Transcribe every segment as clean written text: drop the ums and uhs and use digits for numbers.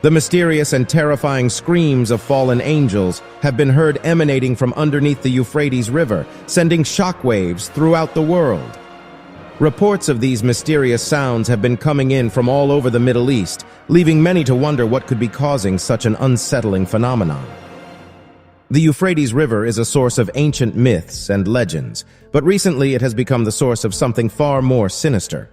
The mysterious and terrifying screams of fallen angels have been heard emanating from underneath the Euphrates River, sending shockwaves throughout the world. Reports of these mysterious sounds have been coming in from all over the Middle East, leaving many to wonder what could be causing such an unsettling phenomenon. The Euphrates River is a source of ancient myths and legends, but recently it has become the source of something far more sinister.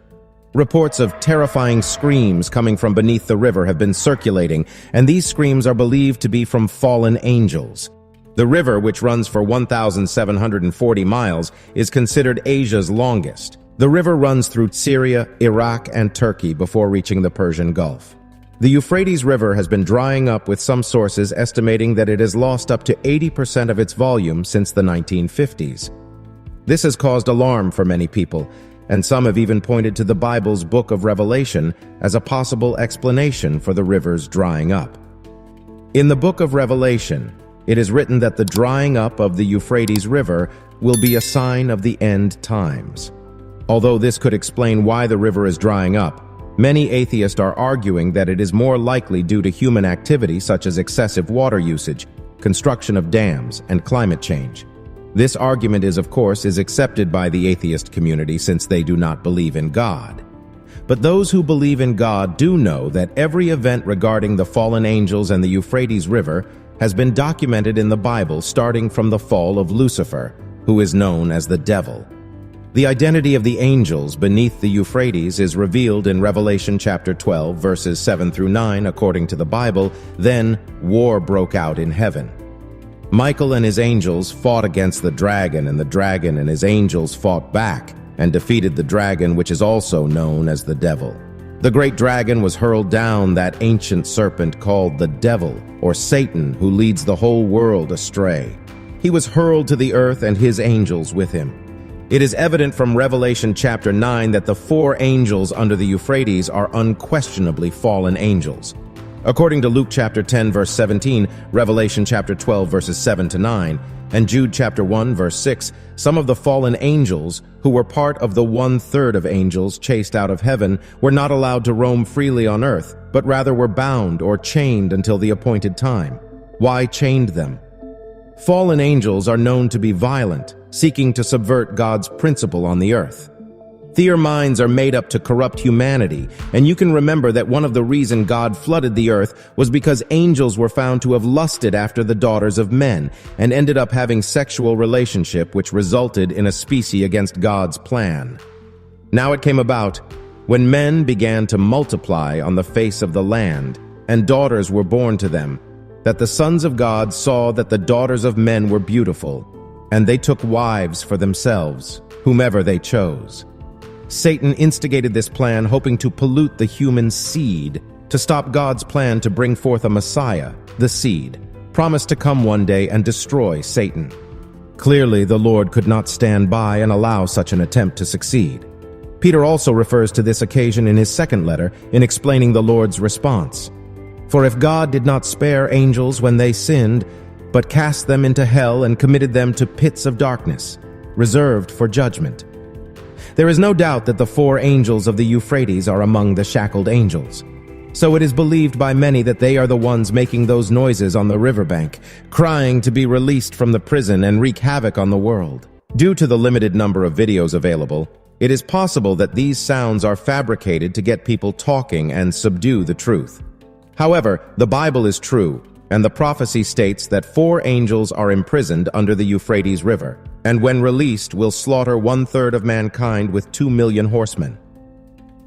Reports of terrifying screams coming from beneath the river have been circulating, and these screams are believed to be from fallen angels. The river, which runs for 1,740 miles, is considered Asia's longest. The river runs through Syria, Iraq, and Turkey before reaching the Persian Gulf. The Euphrates River has been drying up, with some sources estimating that it has lost up to 80% of its volume since the 1950s. This has caused alarm for many people, and some have even pointed to the Bible's Book of Revelation as a possible explanation for the river's drying up. In the Book of Revelation, it is written that the drying up of the Euphrates River will be a sign of the end times. Although this could explain why the river is drying up, many atheists are arguing that it is more likely due to human activity such as excessive water usage, construction of dams, and climate change. This argument is accepted by the atheist community since they do not believe in God. But those who believe in God do know that every event regarding the fallen angels and the Euphrates River has been documented in the Bible, starting from the fall of Lucifer, who is known as the devil. The identity of the angels beneath the Euphrates is revealed in Revelation chapter 12, verses 7 through 9, according to the Bible. Then war broke out in heaven. Michael and his angels fought against the dragon, and the dragon and his angels fought back and defeated the dragon, which is also known as the devil. The great dragon was hurled down, that ancient serpent called the devil, or Satan, who leads the whole world astray. He was hurled to the earth and his angels with him. It is evident from Revelation chapter 9 that the 4 angels under the Euphrates are unquestionably fallen angels. According to Luke chapter 10 verse 17, Revelation chapter 12 verses 7 to 9, and Jude chapter 1 verse 6, some of the fallen angels, who were part of the 1/3 of angels chased out of heaven, were not allowed to roam freely on earth, but rather were bound or chained until the appointed time. Why chained them? Fallen angels are known to be violent, seeking to subvert God's principle on the earth. Their minds are made up to corrupt humanity, and you can remember that one of the reasons God flooded the earth was because angels were found to have lusted after the daughters of men and ended up having sexual relationship, which resulted in a species against God's plan. Now it came about, when men began to multiply on the face of the land, and daughters were born to them, that the sons of God saw that the daughters of men were beautiful, and they took wives for themselves, whomever they chose. Satan instigated this plan, hoping to pollute the human seed, to stop God's plan to bring forth a Messiah, the seed, promised to come one day and destroy Satan. Clearly, the Lord could not stand by and allow such an attempt to succeed. Peter also refers to this occasion in his second letter in explaining the Lord's response. For if God did not spare angels when they sinned, but cast them into hell and committed them to pits of darkness, reserved for judgment. There is no doubt that the 4 angels of the Euphrates are among the shackled angels. So it is believed by many that they are the ones making those noises on the riverbank, crying to be released from the prison and wreak havoc on the world. Due to the limited number of videos available, it is possible that these sounds are fabricated to get people talking and subdue the truth. However, the Bible is true, and the prophecy states that 4 angels are imprisoned under the Euphrates River, and when released will slaughter 1/3 of mankind with 2 million horsemen.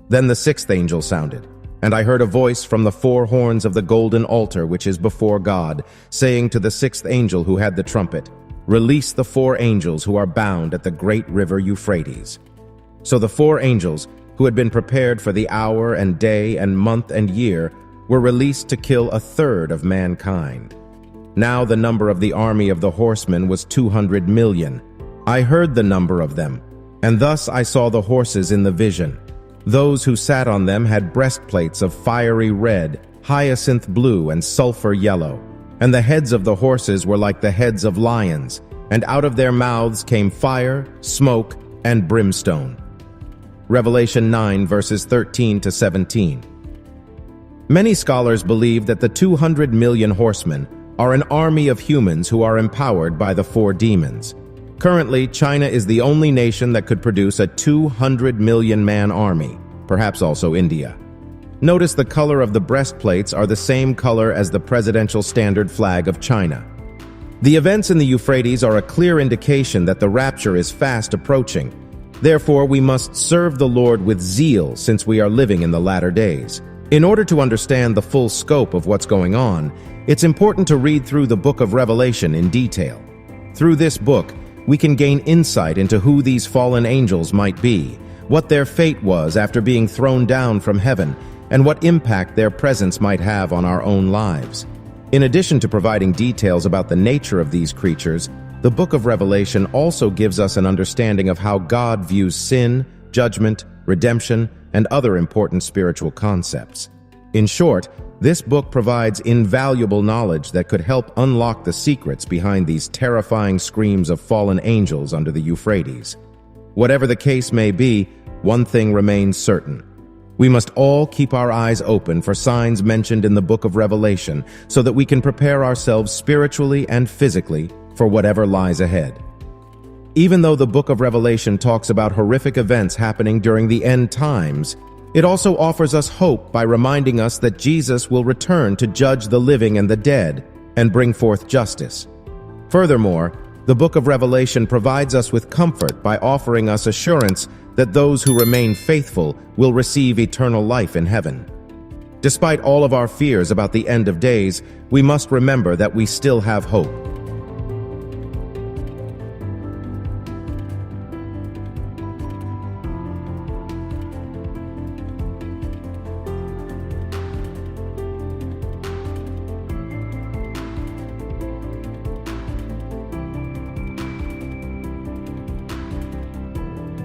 Then the 6th angel sounded, and I heard a voice from the 4 horns of the golden altar which is before God, saying to the 6th angel who had the trumpet, "Release the 4 angels who are bound at the great river Euphrates." So the 4 angels, who had been prepared for the hour and day and month and year, were released to kill 1/3 of mankind. Now the number of the army of the horsemen was 200 million. I heard the number of them, and thus I saw the horses in the vision. Those who sat on them had breastplates of fiery red, hyacinth blue, and sulfur yellow, and the heads of the horses were like the heads of lions, and out of their mouths came fire, smoke, and brimstone. Revelation 9 verses 13 to 17. Many scholars believe that the 200 million horsemen are an army of humans who are empowered by the four demons. Currently, China is the only nation that could produce a 200 million man army, perhaps also India. Notice the color of the breastplates are the same color as the presidential standard flag of China. The events in the Euphrates are a clear indication that the rapture is fast approaching. Therefore, we must serve the Lord with zeal since we are living in the latter days. In order to understand the full scope of what's going on, it's important to read through the book of Revelation in detail. Through this book, we can gain insight into who these fallen angels might be, what their fate was after being thrown down from heaven, and what impact their presence might have on our own lives. In addition to providing details about the nature of these creatures, the book of Revelation also gives us an understanding of how God views sin, judgment, redemption, and other important spiritual concepts. In short, this book provides invaluable knowledge that could help unlock the secrets behind these terrifying screams of fallen angels under the Euphrates. Whatever the case may be, one thing remains certain. We must all keep our eyes open for signs mentioned in the book of Revelation so that we can prepare ourselves spiritually and physically for whatever lies ahead. Even though the book of Revelation talks about horrific events happening during the end times, it also offers us hope by reminding us that Jesus will return to judge the living and the dead and bring forth justice. Furthermore, the book of Revelation provides us with comfort by offering us assurance that those who remain faithful will receive eternal life in heaven. Despite all of our fears about the end of days, we must remember that we still have hope.